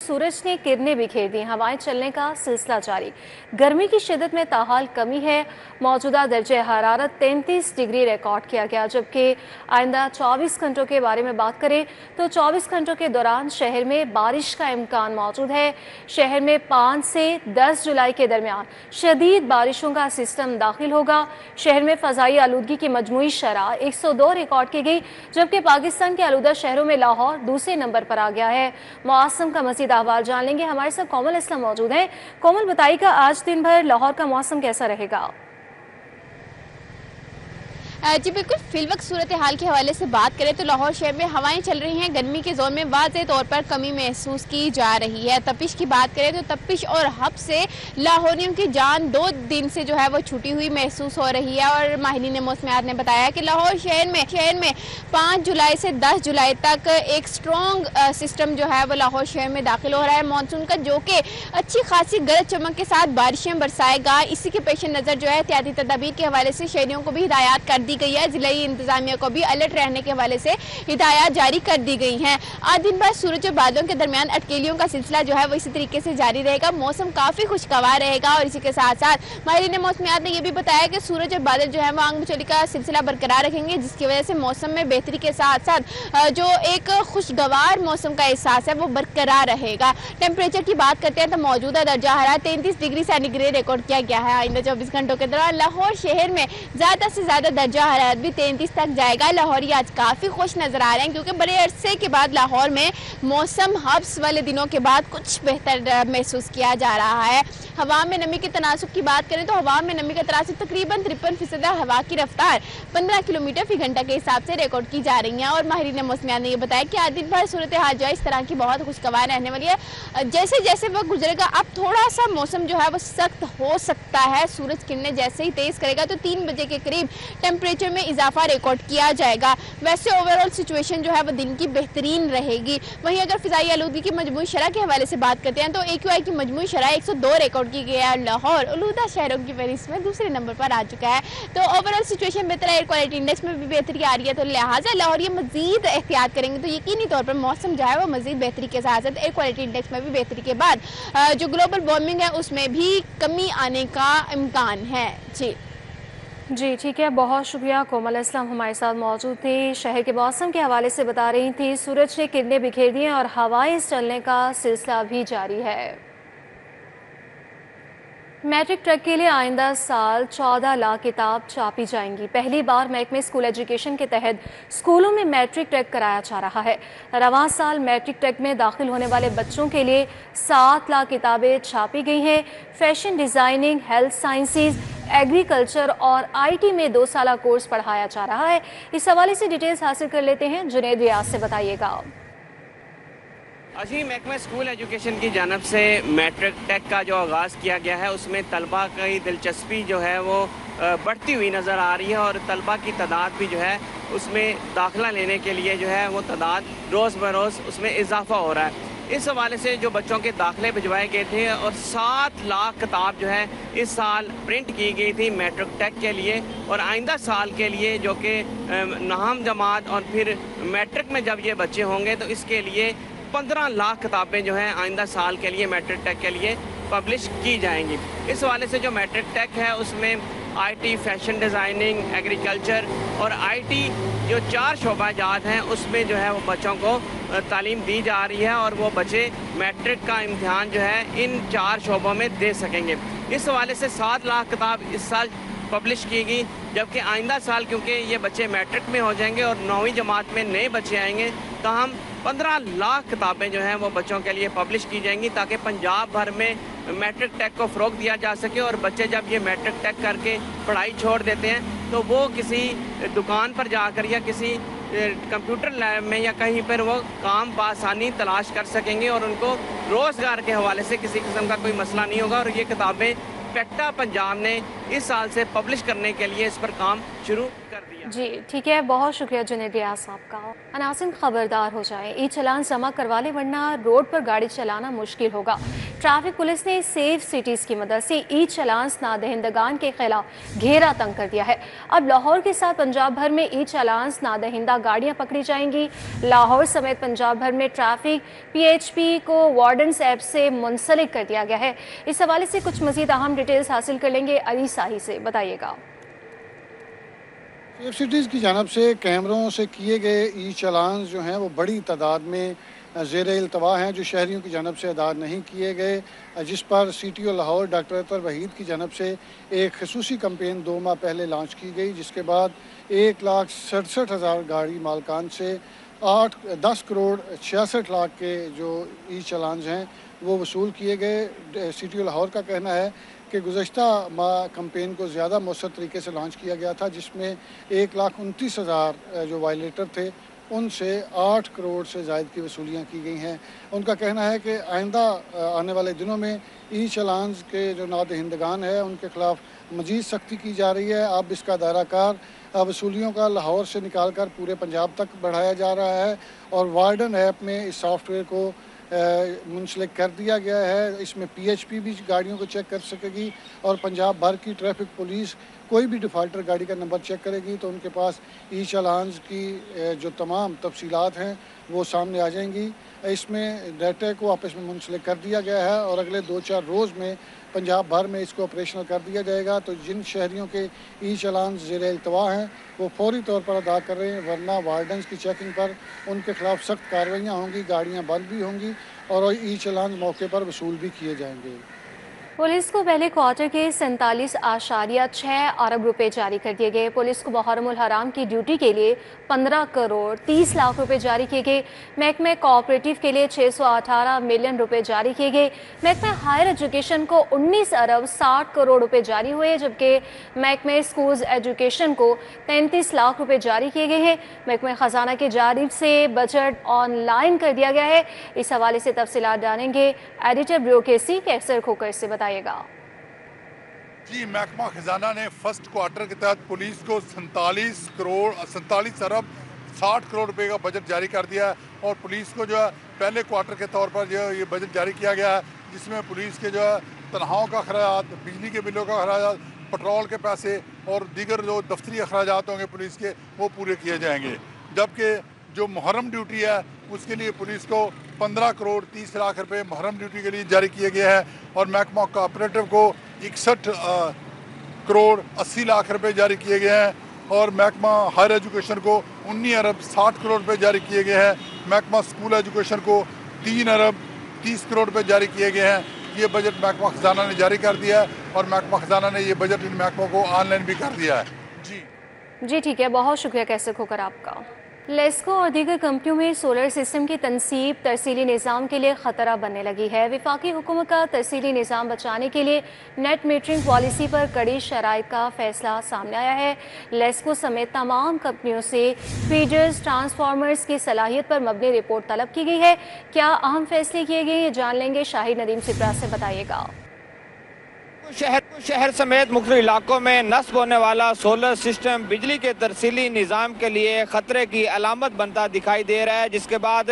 सूरज ने किरणें बिखेर दी, हवाएं चलने का सिलसिला जारी। गर्मी की शिद्दत में ताहाल कमी है। मौजूदा दर्जे हरारत 33 डिग्री रिकॉर्ड किया गया, जबकि आइंदा 24 घंटों के बारे में बात करें तो 24 घंटों के दौरान शहर में बारिश का इम्कान मौजूद है। शहर में 5 से 10 जुलाई के दरमियान शदीद बारिशों का सिस्टम दाखिल होगा। शहर में फ़ज़ाई आलूदगी की मजमूई शरह 102 रिकॉर्ड की गई, जबकि पाकिस्तान के आलूदा शहरों में लाहौर दूसरे नंबर पर आ गया है। मौसम का मज़ीद अहवाल जान लेंगे, हमारे साथ कोमल इस्लाम मौजूद हैं। कोमल, बताइएगा आज दिन भर लाहौर का मौसम कैसा रहेगा? जी बिल्कुल, फिलवक्त सूरत हाल के हवाले से बात करें तो लाहौर शहर में हवाएं चल रही हैं। गर्मी के जोन में वाज़े तौर पर कमी महसूस की जा रही है। तपिश की बात करें तो तपिश और हब से लाहौरियों की जान 2 दिन से जो है वो छुटी हुई महसूस हो रही है। और माहिरीन मौसमियात ने बताया कि लाहौर शहर में 5 जुलाई से 10 जुलाई तक एक स्ट्रॉन्ग सिस्टम जो है वो लाहौर शहर में दाखिल हो रहा है मानसून का, जो कि अच्छी खासी गरज चमक के साथ बारिशें बरसाएगा। इसी के पेश नज़र जो है एहतियाती तदाबीर के हवाले से शहरियों को भी हिदायत कर दी गई है। जिलाई इंतजामिया को भी अलर्ट रहने के हवाले से हिदायत जारी कर दी गई हैं। आज दिन भर सूरज और बादलों के दरमियान अटकेलियों का सिलसिला जो है वो इसी तरीके से जारी रहेगा। मौसम काफी खुशगवार रहेगा और इसी के साथ साथ माहिरीन मौसमियात ने यह भी बताया कि सूरज और बादल जो है वो आंग बिचौली का सिलसिला बरकरार रखेंगे, जिसकी वजह से मौसम में बेहतरी के साथ साथ जो एक खुशगवार मौसम का एहसास है वो बरकरार रहेगा। टेम्परेचर की बात करते हैं तो मौजूदा दर्जा हरारत 33 डिग्री सेंटीग्रेड रिकॉर्ड किया गया है। आइंदा 24 घंटों के दौरान लाहौर शहर में ज्यादा से ज्यादा दर्जा हरारत भी 33 तक जाएगा। लाहौरी आज काफी खुश नजर आ रहे हैं, क्योंकि बड़े अरसे के बाद लाहौर में मौसम हब्स वाले दिनों के बाद कुछ बेहतर महसूस किया जा रहा है। हवा में नमी के तनासुब की बात करें तो हवा में नमी का तनासुब तकरीबन 53% है। हवा की रफ्तार 15 किलोमीटर फी घंटा के हिसाब से रिकॉर्ड की जा रही है। और माहिरीन मौसमियात ने यह बताया कि आज दिन भर सूरत हाल जो है इस तरह की बहुत खुशगवार रहने वाली है। जैसे जैसे वक्त गुजरेगा अब थोड़ा सा मौसम जो है वो सख्त हो सकता है। सूरज किरणें जैसे ही तेज करेगा तो 3 बजे के करीब टेम्परेचर में इजाफा रिकॉर्ड किया जाएगा। वैसे ओवरऑल सिचुएशन जो है वो दिन की बेहतरीन रहेगी। वहीं अगर फिजाई आलूदगी की मजमूई शरह के हवाले से बात करते हैं तो AQI की मजमूई शरह 102 रिकॉर्ड की गई है। लाहौर आलूदा शहरों की फहरिस्त में दूसरे नंबर पर आ चुका है। तो ओवरऑल सिचुएशन बेहतर है, एयर क्वालिटी इंडेक्स में भी बेहतरी आ रही है। तो लिहाजा लाहौर ये मजीद एहतियात करेंगे तो यकीनी तौर पर मौसम जो है वो मजीद बेहतरी के साथ साथ एयर क्वालिटी इंडेक्स में भी बेहतरी के बाद जो ग्लोबल वार्मिंग है उसमें भी कमी आने का इम्कान है। जी ठीक है, बहुत शुक्रिया। कोमल इस्लाम हमारे साथ मौजूद थी, शहर के मौसम के हवाले से बता रही थी। सूरज ने किरणें बिखेर दी हैं और हवाएं चलने का सिलसिला भी जारी है। मैट्रिक टेक के लिए आइंदा साल 14 लाख किताब छापी जाएंगी। पहली बार महकमे स्कूल एजुकेशन के तहत स्कूलों में मैट्रिक टेक कराया जा रहा है। रवां साल मैट्रिक टेक में दाखिल होने वाले बच्चों के लिए 7 लाख किताबें छापी गई हैं। Fashion designing, health sciences, agriculture और IT में 2 साला कोर्स पढ़ाया जा रहा है। इस हवाले से डिटेल्स हासिल कर लेते हैं, जुनैद रियाज से बताइएगा। अजी महकमा स्कूल एजुकेशन की जानब से मैट्रिक टेक का जो आगाज़ किया गया है उसमें तलबा की दिलचस्पी जो है वो बढ़ती हुई नज़र आ रही है और तलबा की तादाद भी जो है उसमें दाखिला लेने के लिए जो है वो तादाद रोज़ बरोज़ उसमें इजाफा हो रहा है। इस हवाले से जो बच्चों के दाखिले भिजवाए गए थे और 7 लाख किताब जो है इस साल प्रिंट की गई थी मैट्रिक टेक के लिए और आइंदा साल के लिए जो कि नहम जमात और फिर मैट्रिक में जब ये बच्चे होंगे तो इसके लिए 15 लाख किताबें जो हैं आइंदा साल के लिए मैट्रिक टेक के लिए पब्लिश की जाएंगी। इस हवाले से जो मैट्रिक टेक है उसमें IT, फैशन डिज़ाइनिंग, एग्रीकल्चर और IT जो 4 शोबाजात हैं उसमें जो है वो बच्चों को तालीम दी जा रही है और वो बच्चे मैट्रिक का इम्तिहान जो है इन 4 शोबों में दे सकेंगे। इस हवाले से 7 लाख किताब इस साल पब्लिश की गई, जबकि आइंदा साल क्योंकि ये बच्चे मैट्रिक में हो जाएंगे और 9वीं जमात में नए बच्चे आएंगे तो हम 15 लाख किताबें जो हैं वो बच्चों के लिए पब्लिश की जाएंगी ताकि पंजाब भर में मैट्रिक टेक को फ़रोग़ दिया जा सके और बच्चे जब ये मैट्रिक टेक करके पढ़ाई छोड़ देते हैं तो वो किसी दुकान पर जाकर या किसी कंप्यूटर लैब में या कहीं पर वो काम बआसानी तलाश कर सकेंगे और उनको रोज़गार के हवाले से किसी किस्म का कोई मसला नहीं होगा। और ये किताबें पेक्टा पंजाब ने इस साल से पब्लिश करने के लिए इस पर काम शुरू कर दिया। जी ठीक है, बहुत शुक्रिया जुनैद रियाज साहब का। नाज़रीन खबरदार हो जाएं, ई चलान जमा करवा लें वरना रोड पर गाड़ी चलाना मुश्किल होगा। ट्रैफिक पुलिस ने सेफ सिटीज़ की मदद से ई चलान नादहिंदगान के खिलाफ घेरा तंग कर दिया है। अब लाहौर के साथ पंजाब भर में ई चलान नादहिंदा गाड़ियाँ पकड़ी जाएंगी। लाहौर समेत पंजाब भर में ट्रैफिक PHP को वार्डन्स ऐप से मुंसलिक कर दिया गया है। इस हवाले से कुछ मजीद अहम डिटेल्स हासिल कर लेंगे अली साही से, बताइएगा। सेफ सिटीज़ की जानब से कैमरों से किए गए ई चलान जो हैं वो बड़ी तादाद में ज़ेर इल्तवा हैं, जो शहरियों की जानब से अदा नहीं किए गए, जिस पर CTO लाहौर डॉक्टर अतर वहीद की जानब से एक खसूसी कैंपेन 2 माह पहले लॉन्च की गई, जिसके बाद 1,67,000 गाड़ी मालकान से 10 करोड़ 66 लाख के जो ई चलान हैं वो वसूल किए गए। CTO लाहौर का कहना है कि गुज़श्ता माह कैंपेन को ज़्यादा मौसर तरीके से लॉन्च किया गया था, जिसमें 1,29,000 जो वायलेटर थे उनसे 8 करोड़ से ज़ायद की वसूलियाँ की गई हैं। उनका कहना है कि आइंदा आने वाले दिनों में ई चलान के जो नादहिंदगान है उनके ख़िलाफ़ मज़ीद सख्ती की जा रही है। अब इसका दायरा कार वसूलियों का लाहौर से निकाल कर पूरे पंजाब तक बढ़ाया जा रहा है और वार्डन ऐप में इस सॉफ्टवेयर को मुंसलिक कर दिया गया है। इसमें PHP भी गाड़ियों को चेक कर सकेगी और पंजाब भर की ट्रैफिक पुलिस कोई भी डिफ़ाल्टर गाड़ी का नंबर चेक करेगी तो उनके पास ई चलान की जो तमाम तफसीलात हैं वो सामने आ जाएंगी। इसमें डाटा को आपस में मुंसलिक कर दिया गया है और अगले 2-4 रोज़ में पंजाब भर में इसको ऑपरेशनल कर दिया जाएगा। तो जिन शहरियों के ई चलान ज़ेर इल्तवा हैं वो फौरी तौर पर अदा कर रहे हैं, वरना वार्डन्स की चेकिंग पर उनके खिलाफ सख्त कार्रवाइयाँ होंगी, गाड़ियाँ बंद भी होंगी और ई चलान मौके पर वसूल भी किए जाएंगे। पुलिस को पहले क्वार्टर के 47.6 अरब रुपए जारी कर दिए गए। पुलिस को मुहर्रमुल हराम की ड्यूटी के लिए 15 करोड़ 30 लाख रुपए जारी किए गए। महकमे कोऑपरेटिव के लिए 618 मिलियन रुपए जारी किए गए। महकमे हायर एजुकेशन को 19 अरब 60 करोड़ रुपए जारी हुए, जबकि महकमे स्कूल्स एजुकेशन को 33 लाख रुपए जारी किए गए हैं। महकमे खजाना की जानिब से बजट ऑनलाइन कर दिया गया है। इस हवाले से तफसीलात जानेंगे एडिटर ब्यूरोक्रेसी के अक्सर खोकर से, बताइएगा। जी, महकमा खजाना ने फर्स्ट क्वार्टर के तहत पुलिस को 47 अरब 60 करोड़ रुपए का बजट जारी कर दिया है और पुलिस को जो है पहले क्वार्टर के तौर पर जो ये बजट जारी किया गया है, जिसमें पुलिस के जो है तनख्वाहों का खर्च, बिजली के बिलों का खर्च, पेट्रोल के पैसे और दीगर जो दफ्तरी अखराजात होंगे पुलिस के वो पूरे किए जाएंगे। जबकि जो मुहर्रम ड्यूटी है उसके लिए पुलिस को 15 करोड़ 30 लाख रुपए मुहर्रम ड्यूटी के लिए जारी किए गए हैं और महकमा कोऑपरेटिव को 61 करोड़ 80 लाख रुपए जारी किए गए हैं और महकमा हायर एजुकेशन को 19 अरब 60 करोड़ रुपए जारी किए गए हैं। महकमा स्कूल एजुकेशन को 3 अरब 30 करोड़ रुपए जारी किए गए हैं। ये बजट महकमा खजाना ने जारी कर दिया है और महकमा खजाना ने ये बजट इन महकमों को ऑनलाइन भी कर दिया है। जी ठीक है, बहुत शुक्रिया कैसे खोकर आपका। लेस्को और दीगर कंपनियों में सोलर सिस्टम की तनसीब तरसीली निज़ाम के लिए ख़तरा बनने लगी है। वफाकी हुकूमत का तरसीली निज़ाम बचाने के लिए नेट मीटरिंग पॉलिसी पर कड़ी शराइत का फैसला सामने आया है। लेस्को समेत तमाम कंपनियों से फीडर्स ट्रांसफार्मर्स की सलाहियत पर मबनी रिपोर्ट तलब की गई है। क्या अहम फैसले किए गए ये जान लेंगे शाहिद नदीम सिप्रा से, बताइएगा। शहर समेत मुख्तलिफ इलाकों में नस्ब होने वाला सोलर सिस्टम बिजली के तरसीली निज़ाम के लिए ख़तरे की अलामत बनता दिखाई दे रहा है, जिसके बाद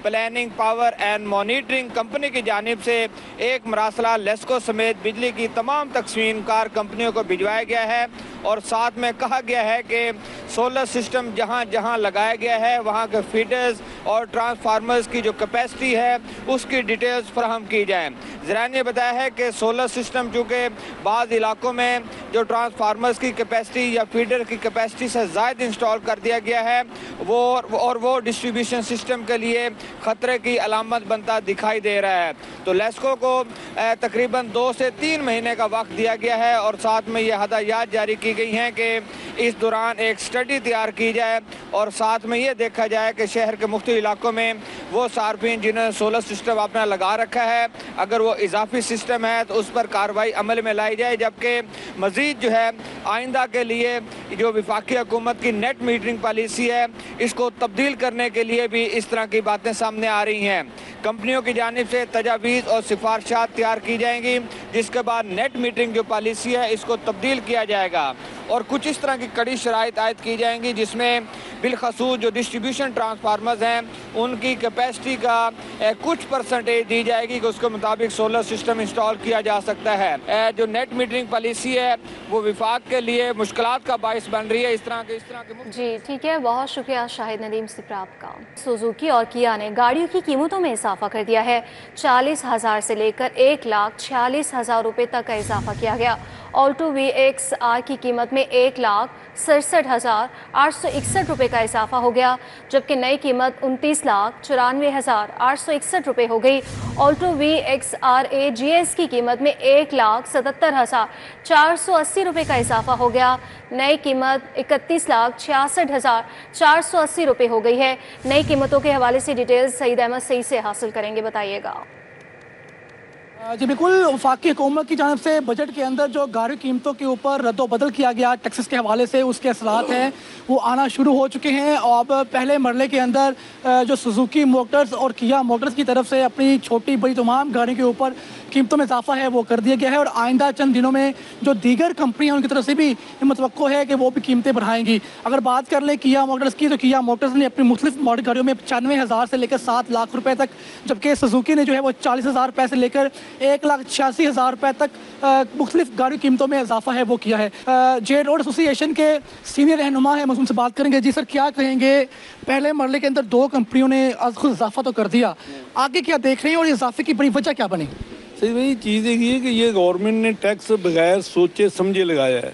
planning power and monitoring company की जानिब से एक मरासला लेस्को समेत बिजली की तमाम तकसीम कार कंपनियों को भिजवाया गया है और साथ में कहा गया है कि सोलर सिस्टम जहां जहां लगाया गया है वहां के फीडर्स और ट्रांसफार्मर्स की जो कैपेसिटी है उसकी डिटेल्स फराहम की जाए। ज़रा ने बताया है कि सोलर सिस्टम चूँकि बाज़ इलाकों में जो ट्रांसफार्मर्स की कैपेसिटी या फीडर की कैपेसिटी से ज़ायद इंस्टॉल कर दिया गया है वो डिस्ट्रीब्यूशन सिस्टम के लिए ख़तरे की अलामत बनता दिखाई दे रहा है। तो लेस्को को तकरीबन 2 से 3 महीने का वक्त दिया गया है और साथ में ये हदायत जारी की गई हैं कि इस दौरान एक स्टडी तैयार की जाए और साथ में ये देखा जाए कि शहर के मुख्तलिफ इलाकों में वो सार्फिन जिन्होंने सोलर सिस्टम अपना लगा रखा है, अगर वो इजाफी सिस्टम है तो उस पर कार्रवाई अमल में लाई जाए, जबकि मज़ीद जो है आइंदा के लिए जो वफाकी हुकूमत की नेट मीटरिंग पॉलिसी है इसको तब्दील करने के लिए भी इस तरह की बातें सामने आ रही हैं। कंपनियों की जानिब से तजावीज़ और सिफारिशात तैयार की जाएंगी, जिसके बाद नेट मीटरिंग जो पॉलिसी है इसको तब्दील किया जाएगा और कुछ इस तरह की कड़ी शराइत आयद की जाएंगी जिसमें बिलखसूस जो डिस्ट्रीब्यूशन ट्रांसफार्मर्स हैं उनकी कैपेसिटी का कुछ परसेंटेज दी जाएगी कि उसके मुताबिक सोलर सिस्टम इंस्टॉल किया जा सकता है। जो नेट मीटरिंग पॉलिसी है वो विफाक के लिए मुश्किलात का बाइस बन रही है। इस तरह के जी ठीक है, बहुत शुक्रिया शाहिद नदीम सिप्रा आपका। सुजुकी और किया ने गाड़ियों की कीमतों में इजाफा कर दिया है। 40,000 से लेकर 1,46,000 रुपये तक का इजाफा किया गया। ऑल्टो VXR की कीमत में 1,67,861 रुपये का इजाफा हो गया, जबकि नई कीमत 29,94,861 रुपये हो गई। ऑल्टो VXRA GS की कीमत में 1,77,480 रुपये का इजाफा हो गया। नई कीमत 31,66,480 रुपये हो गई है। नई कीमतों के हवाले से डिटेल्स सईद अहमद सही से हासिल करेंगे, बताइएगा। जी बिल्कुल, वफाकी हुकूमत की जानब से बजट के अंदर जो गाड़ी कीमतों के ऊपर रद्द-ओ-बदल किया गया टैक्सेस के हवाले से उसके असरात हैं वो आना शुरू हो चुके हैं। और अब पहले मरले के अंदर जो सुजुकी मोटर्स और किया मोटर्स की तरफ से अपनी छोटी बड़ी तमाम गाड़ियों के ऊपर कीमतों में इजाफा है वो कर दिया गया है और आइंदा चंद दिनों में जो दीगर कंपनियां उनकी तरफ से भी मुतवक्को है कि वो भी कीमतें बढ़ाएंगी। अगर बात कर लें किया मोटर्स की, तो किया मोटर्स ने अपनी मुख्तलिफ मॉडल गाड़ियों में 95,000 से लेकर 7 लाख रुपए तक, जबकि सुजुकी ने जो है वो 40,000 रुपये से लेकर 1,86,000 रुपये तक मुख्तलिफ गाड़ी कीमतों में इजाफा है वो किया है। जे रोड एसोसिएशन के सीनियर रहनुमा है, उनसे बात करेंगे। जी सर, क्या कहेंगे, पहले मरले के अंदर 2 कंपनियों ने खुद इजाफा तो कर दिया, आगे क्या देख रहे हैं और इजाफे की बड़ी वजह क्या बनी? सही वही चीज़ एक ये कि ये गवर्नमेंट ने टैक्स बगैर सोचे समझे लगाया है।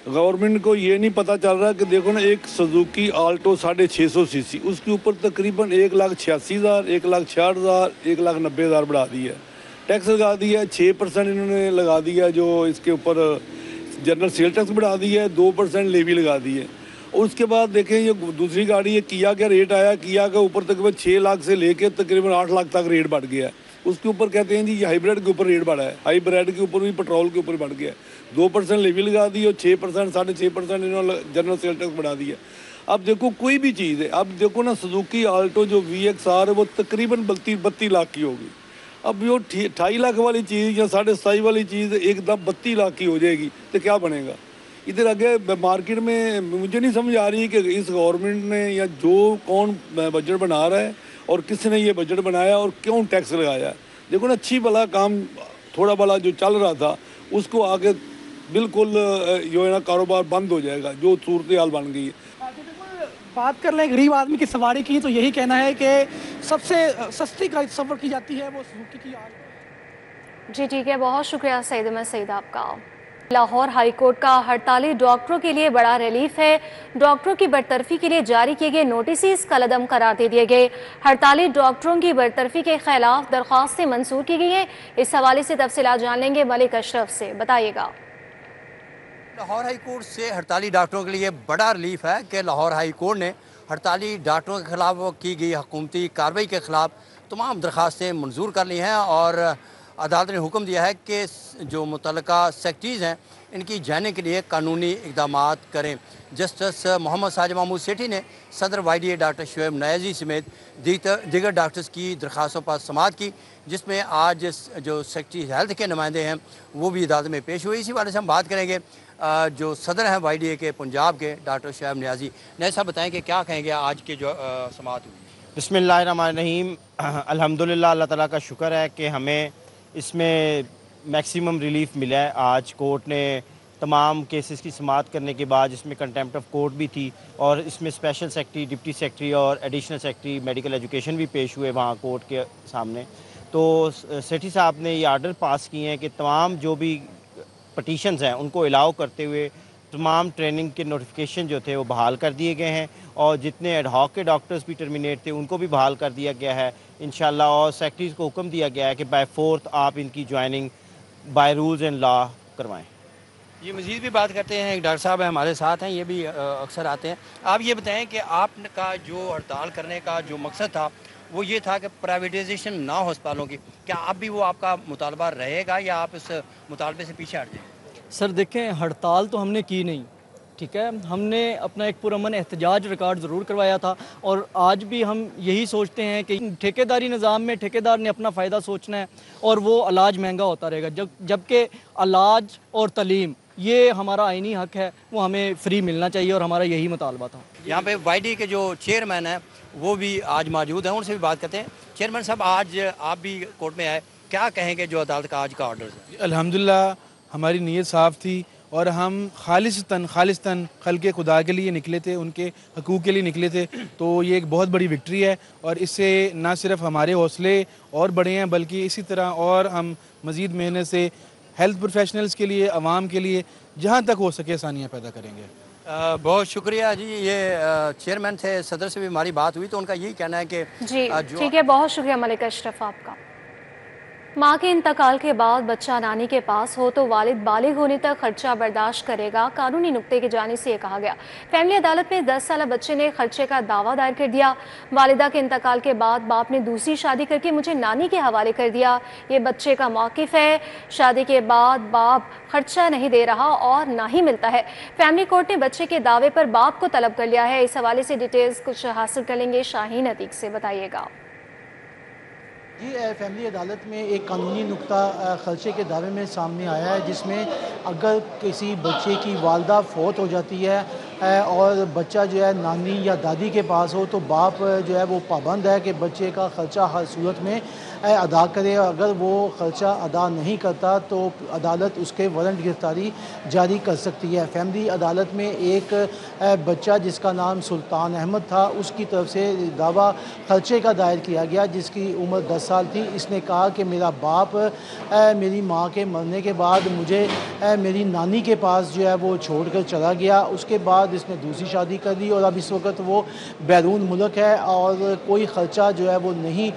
गवर्नमेंट को ये नहीं पता चल रहा कि देखो ना, एक सुजुकी आल्टो 650 सीसी उसके ऊपर तकरीबन 1,86,000, 1,66,000, 1,90,000 बढ़ा दी है, टैक्स लगा दिया है। 6% इन्होंने लगा दिया, जो इसके ऊपर जनरल सेल टैक्स बढ़ा दिया है, 2% लेवी लगा दी है। और उसके बाद देखें ये दूसरी गाड़ी है किया का रेट आया, किया का ऊपर तकरीबन 6 लाख से लेकर तकरीबन 8 लाख तक रेट बढ़ गया है। उसके ऊपर कहते हैं जी ये हाइब्रिड के ऊपर रेट बढ़ा है, हाइब्रिड के ऊपर भी पेट्रोल के ऊपर बढ़ गया है। 2% लेवी लगा दी और 6% 6.5% इन्होंने जनरल सेल टैक्स बढ़ा दिया। अब देखो कोई भी चीज़ है, अब देखो ना सुजुकी आल्टो जो VXR है वो तकरीबन 32 लाख की होगी। अब जो 28 लाख वाली चीज़ या 27.5 वाली चीज़ एकदम 32 लाख की हो जाएगी तो क्या बनेगा? इधर आगे मार्केट में मुझे नहीं समझ आ रही कि इस गवर्नमेंट ने या जो कौन बजट बना रहा है और किसने ये बजट बनाया और क्यों टैक्स लगाया है। देखो ना, अच्छी भला काम थोड़ा भला जो चल रहा था उसको आगे बिल्कुल जो है ना कारोबार बंद हो जाएगा, जो सूरत हाल बन गई है। बात कर लें गरीब आदमी की सवारी की, तो यही कहना है कि सबसे सस्ती गाड़ी सफर की जाती है वो सुजुकी की। जी ठीक है, बहुत शुक्रिया सईद अहमद सईद आपका। लाहौर हाईकोर्ट का हड़ताली डॉक्टरों के लिए बड़ा रिलीफ है। डॉक्टरों की बरतरफी के लिए जारी किए गए नोटिस कलअदम करार दे दिए गए। हड़ताली डॉक्टरों की बरतरफी के खिलाफ दरख्वास्तें मंजूर की गई हैं। इस हवाले से तफसीलात जान लेंगे मलिक अशरफ से, बताइएगा। लाहौर हाई कोर्ट से हड़ताली डॉक्टरों के लिए बड़ा रिलीफ है कि लाहौर हाई कोर्ट ने हड़ताली डॉक्टरों के खिलाफ की गई हुकूमती कार्रवाई के खिलाफ तमाम दरख्वास्तें मंजूर कर ली हैं और अदालत ने हुक्म दिया है कि जो मुतल्लिका सेक्रेटरीज़ हैं इनकी जाने के लिए कानूनी इक़दाम करें। जस्टिस मोहम्मद साजिद महमूद सेठी ने सदर YDA डॉक्टर शुएब नयाजी समेत दीगर डॉक्टर्स की दरख्वास्तों पर समाअत की, जिसमें आज जो सेक्रेटरी हेल्थ के नुमाइंदे हैं वो भी अदालत में पेश हुए। इसी वाले से हम बात करेंगे जो सदर हैं YDA के पंजाब के डॉक्टर शुएब नयाजी। नया साहब बताएँ कि क्या कहेंगे आज के जो समाअत हुई? बिस्मिल्लाहिर्रहमानिर्रहीम। अल्हम्दुलिल्लाह, अल्लाह ताला का शुक्र है कि हमें इसमें मैक्सिमम रिलीफ मिला है। आज कोर्ट ने तमाम केसेस की समाअत करने के बाद जिसमें कंटेम्प्ट ऑफ कोर्ट भी थी और इसमें स्पेशल सेक्रेटरी, डिप्टी सेक्रेटरी और एडिशनल सेक्रेटरी मेडिकल एजुकेशन भी पेश हुए वहाँ कोर्ट के सामने। तो सेठी साहब ने ये आर्डर पास किए हैं कि तमाम जो भी पटिशन्स हैं उनको अलाउ करते हुए तमाम ट्रेनिंग के नोटिफिकेशन जो थे वो बहाल कर दिए गए हैं और जितने एडहॉक के डॉक्टर्स भी टर्मिनेट थे उनको भी बहाल कर दिया गया है इंशाल्लाह। और सेक्रेटरीज़ को हुक्म दिया गया है कि बाय 4th आप इनकी joining by rules and law करवाएं। ये मज़ीद भी बात करते हैं, एक डॉक्टर साहब हैं हमारे साथ हैं, ये भी अक्सर आते हैं। आप ये बताएं कि आपका जो हड़ताल करने का जो मकसद था वो ये था कि प्राइवेटाइजेशन ना हो अस्पतालों की। क्या अब भी वो आपका मुतालबा रहेगा या आप इस मुतालबे से पीछे हट जाएंगे? सर देखें, हड़ताल तो हमने की नहीं, ठीक है, हमने अपना एक पुरअमन एहतजाज रिकॉर्ड ज़रूर करवाया था और आज भी हम यही सोचते हैं कि ठेकेदारी निज़ाम में ठेकेदार ने अपना फ़ायदा सोचना है और वो इलाज महंगा होता रहेगा, जबकि इलाज और तालीम ये हमारा आईनी हक है, वो हमें फ्री मिलना चाहिए और हमारा यही मुतालबा था। यहाँ पे YD के जो चेयरमैन हैं वो भी आज मौजूद हैं, उनसे भी बात करते हैं। चेयरमैन साहब, आज आप भी कोर्ट में आए, क्या कहेंगे जो अदालत का आज का ऑर्डर है? अल्हम्दुलिल्लाह हमारी नीयत साफ़ थी और हम खालिस्तन खल्क़े खुदा के लिए निकले थे, उनके हकूक़ के लिए निकले थे। तो ये एक बहुत बड़ी विक्ट्री है और इससे ना सिर्फ हमारे हौसले और बढ़े हैं बल्कि इसी तरह और हम मज़ीद मेहनत से हेल्थ प्रोफेशनल्स के लिए, आवाम के लिए जहाँ तक हो सके आसानियाँ पैदा करेंगे। बहुत शुक्रिया जी। ये चेयरमैन थे, सदर से भी हमारी बात हुई तो उनका यही कहना है कि जी ठीक है, बहुत शुक्रिया मलिक अशरफ आपका। माँ के इंतकाल के बाद बच्चा नानी के पास हो तो वालिद बालिग होने तक खर्चा बर्दाश्त करेगा, कानूनी नुक्ते की जानिब से ये कहा गया। फैमिली अदालत में 10 साल बच्चे ने खर्चे का दावा दायर कर दिया। वालिदा के इंतकाल के बाद बाप ने दूसरी शादी करके मुझे नानी के हवाले कर दिया, ये बच्चे का मौक़िफ़ है। शादी के बाद बाप खर्चा नहीं दे रहा और ना ही मिलता है। फैमिली कोर्ट ने बच्चे के दावे पर बाप को तलब कर लिया है। इस हवाले से डिटेल्स कुछ हासिल कर लेंगे शाहीन अतीक से, बताइएगा। जी, फैमिली अदालत में एक कानूनी नुक्ता खर्चे के दावे में सामने आया है, जिसमें अगर किसी बच्चे की वालदा फौत हो जाती है और बच्चा जो है नानी या दादी के पास हो तो बाप जो है वो पाबंद है कि बच्चे का ख़र्चा हर सूरत में अदा करे। अगर वो ख़र्चा अदा नहीं करता तो अदालत उसके वारंट गिरफ्तारी जारी कर सकती है। फैमिली अदालत में एक बच्चा जिसका नाम सुल्तान अहमद था, उसकी तरफ से दावा खर्चे का दायर किया गया, जिसकी उम्र 10 साल थी। इसने कहा कि मेरा बाप मेरी माँ के मरने के बाद मुझे मेरी नानी के पास जो है वो छोड़ कर चला गया। उसके बाद इसने दूसरी शादी कर दी और अब इस वक्त वो बैरून मुल्क है और कोई ख़र्चा जो है वो नहीं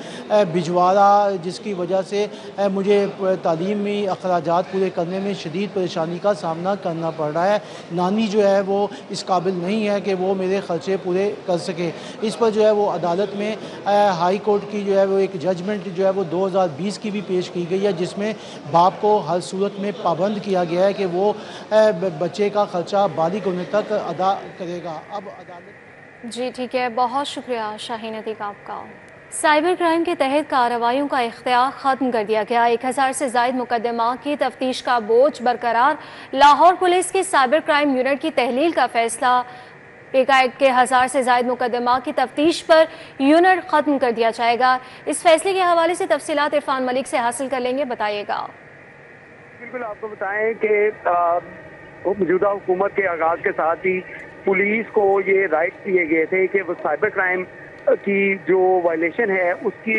भिजवा रहा, जिसकी वजह से मुझे तालीमी अखराजात पूरे करने में शदीद परेशानी का सामना करना पड़ रहा है। नानी जो है वो इस काबिल नहीं है कि वो मेरे ख़र्चे पूरे कर सके। इस पर जो है वो अदालत में हाई कोर्ट की जो है वो एक जजमेंट जो है वो 2020 की भी पेश की गई है, जिसमें बाप को हर सूरत में पाबंद किया गया है कि वो बच्चे का ख़र्चा बालिग होने तक अदा करेगा। अब अदालत जी ठीक है, बहुत शुक्रिया शाहीन अतीक आपका। साइबर क्राइम के तहत कार्रवाइयों का इख्तियार ख़त्म कर दिया गया। 1000 से ज़ायद मुकदमा की तफ्तीश का बोझ बरकरार। लाहौर पुलिस की साइबर क्राइम यूनिट की तहलील का फैसला। एकाएक के 1000 से ज़ायद मुकदमा की तफ्तीश पर यूनिट ख़त्म कर दिया जाएगा। इस फैसले के हवाले से तफसीलात इरफान मलिक से हासिल कर लेंगे, बताइएगा। बिल्कुल, आपको बताएं कि मौजूदा हुकूमत के आगाज़ के साथ ही पुलिस को ये राइट दिए गए थे कि वो साइबर क्राइम की जो वायलेशन है उसकी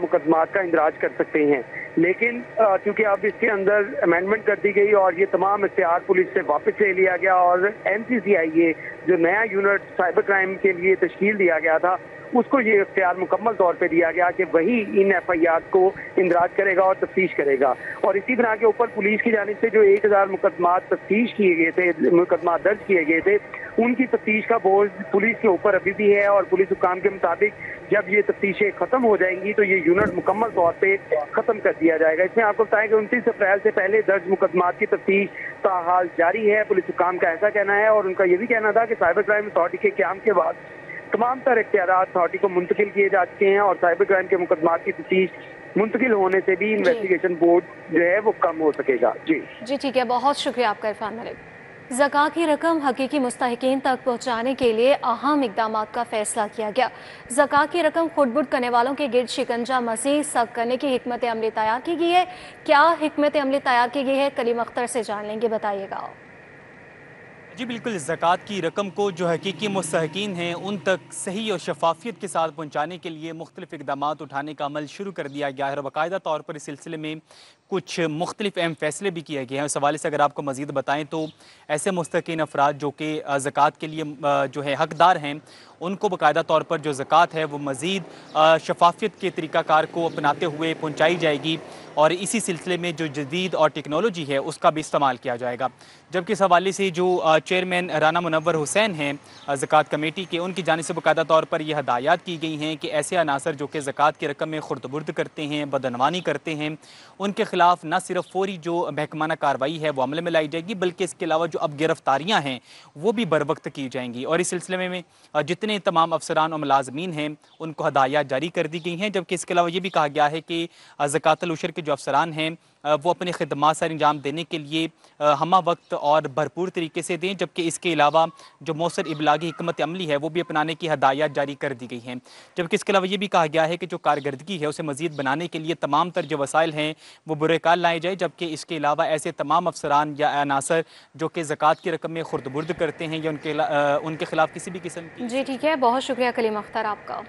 मुकदमात का इंदराज कर सकते हैं, लेकिन क्योंकि अब इसके अंदर अमेंडमेंट कर दी गई और ये तमाम इख्तियार पुलिस से वापस ले लिया गया और NCCIA जो नया यूनिट साइबर क्राइम के लिए तश्कील दिया गया था उसको ये इख्तियार मुकम्मल तौर पे दिया गया कि वही इन FIR को इंदराज करेगा और तफ्तीश करेगा। और इसी बिना के ऊपर पुलिस की जानिब से जो 1000 मुकदमात तफ्तीश किए गए थे, मुकदमा दर्ज किए गए थे, उनकी तफ्तीश का बोझ पुलिस के ऊपर अभी भी है। और पुलिस हुकाम के मुताबिक जब ये तफ्तीशें खत्म हो जाएंगी तो ये यूनिट मुकम्मल तौर पे खत्म कर दिया जाएगा। इसमें आपको बताएं कि 29 अप्रैल से पहले दर्ज मुकदमात की तफ्तीश ताहाल जारी है। पुलिस हुकाम का ऐसा कहना है और उनका ये भी कहना था कि साइबर क्राइम अथॉरिटी के क़याम के बाद तमाम तर इख्तियारात अथॉरिटी को मुंतकिल किए जा चुके हैं और साइबर क्राइम के मुकदमात की तफ्तीश मुंतकिल होने से भी इन्वेस्टिगेशन बोर्ड जो है वो कम हो सकेगा। जी ठीक है, बहुत शुक्रिया आपका इरफान मलिक। ज़कात की रकम हकीकी मुस्तहिकीन तक पहुँचाने के लिए अहम इक़दाम का फैसला किया गया। ज़कात की रकम खुर्द-बुर्द करने वालों के गिर्द शिकंजा मज़ीद सख्त करने की हिकमत अमली तैयार की गई है। क्या हिकमत अमली तैयार की गई है, कलीम अख्तर से जान लेंगे, बताइएगा। जी बिल्कुल, ज़कात की रकम को जो हकीकी मुस्तहिकीन हैं उन तक सही और शफाफियत के साथ पहुँचाने के लिए मुख्तलिफ इक़दामात उठाने का अमल शुरू कर दिया गया है और बाकायदा तौर पर इस सिलसिले में कुछ मुख्तलिफ अहम फैसले भी किए गए हैं। उस हवाले से अगर आपको मज़ीद बताएं तो ऐसे मुस्तकीन अफराद जो कि ज़कात के लिए जो है हकदार हैं, उनको बाकायदा तौर पर जो ज़कात है वो मज़ीद शफाफियत के तरीक़ाकार को अपनाते हुए पहुँचाई जाएगी और इसी सिलसिले में जो जदीद और टेक्नोलॉजी है उसका भी इस्तेमाल किया जाएगा। जबकि इस हवाले से जो चेयरमैन राना मुनव्वर हुसैन हैं ज़कात कमेटी के, उनकी जानिब से बाकायदा तौर पर यह हदायत की गई हैं कि ऐसे अनासर जो कि ज़कात की रकम में खुर्द-बुर्द करते हैं, बदअनवानी करते हैं, उनके खिलाफ न सिर्फ फौरी जो महकमाना कार्रवाई है वो अमल में लाई जाएगी, बल्कि इसके अलावा जो अब गिरफ्तारियाँ हैं वो भी बर वक्त की जाएंगी। और इस सिलसिले में जितने तमाम अफसरान और मुलाजमीन हैं उनको हदायत जारी कर दी गई हैं। जबकि इसके अलावा ये भी कहा गया है कि ज़कातुल उशर के जो अफसरान हैं वो अपनी खिदमात सर अंजाम देने के लिए हमा वक्त और भरपूर तरीके से दें। जबकि इसके अलावा जो मौसर इबलागी हिकमत अमली है वो भी अपनाने की हदायत जारी कर दी गई हैं। जबकि इसके अलावा ये भी कहा गया है कि जो कारकर्दगी है उसे मज़ीद बनाने के लिए तमाम तर जो वसाइल हैं वो बुरेकार लाए जाए। जबकि इसके अलावा ऐसे तमाम अफसरान या अनासर जो कि ज़कात की रकम में खुर्द-बुर्द करते हैं या उनके खिलाफ किसी भी किस्म की। जी ठीक है, बहुत शुक्रिया कलीम अख्तर आपका।